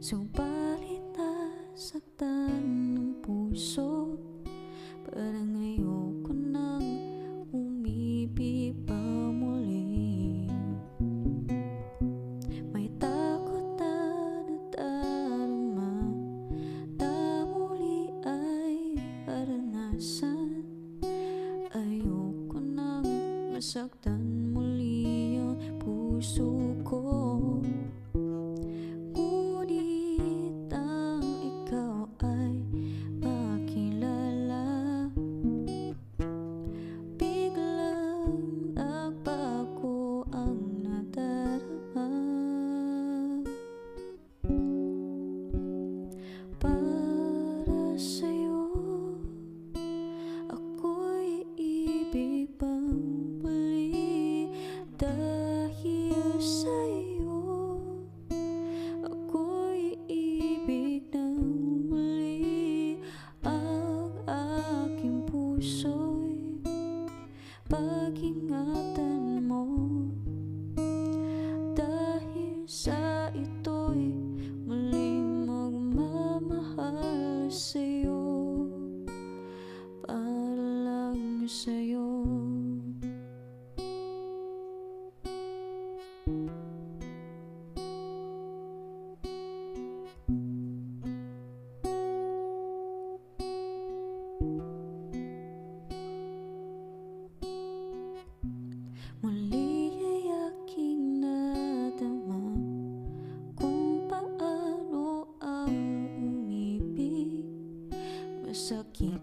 Subalit nasaktan ng puso, parang ayoko nang umibig pa muli. May takot na nadarama na muli ay maranasan. Ayoko nang masaktan muli ang puso ko. Ngunit ang ikaw ay makilala, biglang nagbago ang nadarama. Para sa'yo ako'y iibig pang muli. Dahil sa'yo ako'y iibig ng muli. Ang aking puso'y pag-ingatan mo, dahil sa ito'y muling magmamahal sa'yo, para lang sa'yo. Muli ay aking nadama kung paano ang umibig. Masakit